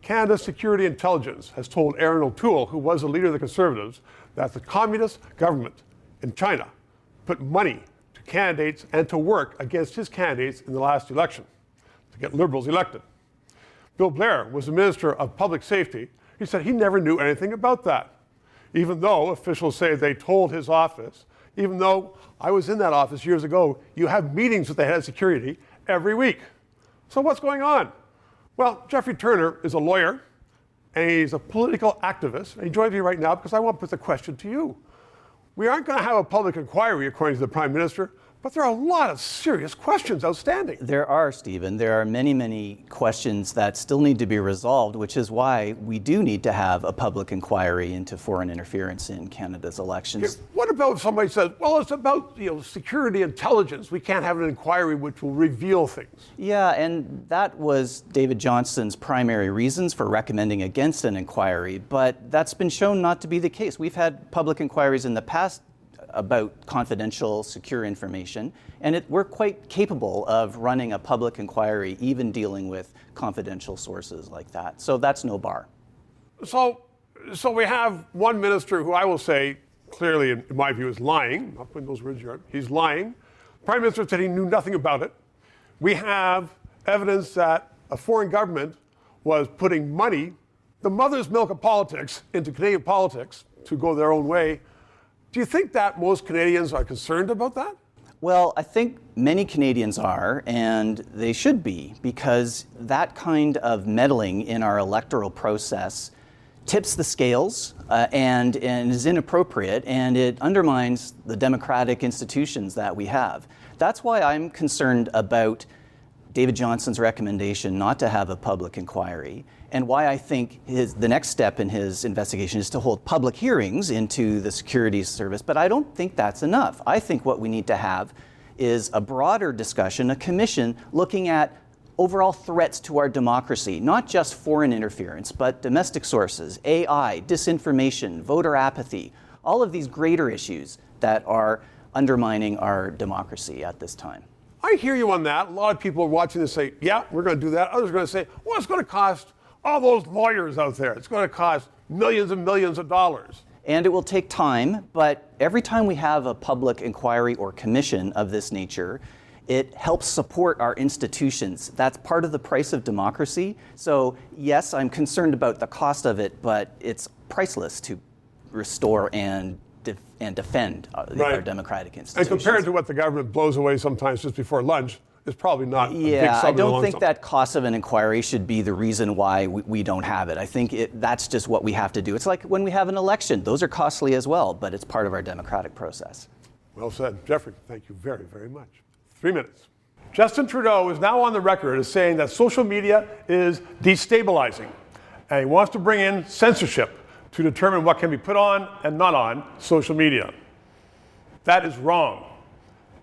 Canada's Security Intelligence has told Aaron O'Toole, who was the leader of the Conservatives, that the communist government in China put money to candidates and to work against his candidates in the last election to get Liberals elected. Bill Blair was the Minister of Public Safety. He said he never knew anything about that, even though officials say they told his office, even though I was in that office years ago, you have meetings with the head of security every week. So what's going on? Well, Geoffrey Turner is a lawyer, and he's a political activist. And he joins me right now because I want to put the question to you. We aren't going to have a public inquiry, according to the Prime Minister, but there are a lot of serious questions outstanding. There are, Stephen. There are many, many questions that still need to be resolved, which is why we do need to have a public inquiry into foreign interference in Canada's elections. What about if somebody says, well, it's about security intelligence. We can't have an inquiry which will reveal things. Yeah, and that was David Johnston's primary reasons for recommending against an inquiry, but that's been shown not to be the case. We've had public inquiries in the past about confidential, secure information, and we're quite capable of running a public inquiry, even dealing with confidential sources like that. So that's no bar. So we have one minister who I will say, clearly, in my view, is lying. I'll put those words here. He's lying. The Prime Minister said he knew nothing about it. We have evidence that a foreign government was putting money, the mother's milk of politics, into Canadian politics to go their own way. Do you think that most Canadians are concerned about that? Well, I think many Canadians are, and they should be, because that kind of meddling in our electoral process tips the scales and is inappropriate, and it undermines the democratic institutions that we have. That's why I'm concerned about David Johnston's recommendation not to have a public inquiry, and why I think the next step in his investigation is to hold public hearings into the securities service. But I don't think that's enough. I think what we need to have is a broader discussion, a commission looking at overall threats to our democracy, not just foreign interference, but domestic sources, AI, disinformation, voter apathy, all of these greater issues that are undermining our democracy at this time. I hear you on that. A lot of people are watching this say, yeah, we're going to do that. Others are going to say, well, it's going to cost all those lawyers out there. It's going to cost millions and millions of dollars. And it will take time, but every time we have a public inquiry or commission of this nature, it helps support our institutions. That's part of the price of democracy. So yes, I'm concerned about the cost of it, but it's priceless to restore and defend our democratic institutions. And compared to what the government blows away sometimes just before lunch, it's probably not a big sum in the long I don't think sum. that cost of an inquiry should be the reason why we don't have it. I think that's just what we have to do. It's like when we have an election. Those are costly as well, but it's part of our democratic process. Well said. Geoffrey, thank you very, very much. 3 minutes. Justin Trudeau is now on the record as saying that social media is destabilizing, and he wants to bring in censorship to determine what can be put on and not on social media. That is wrong.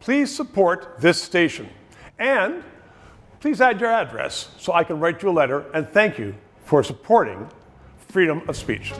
Please support this station. And please add your address so I can write you a letter and thank you for supporting freedom of speech.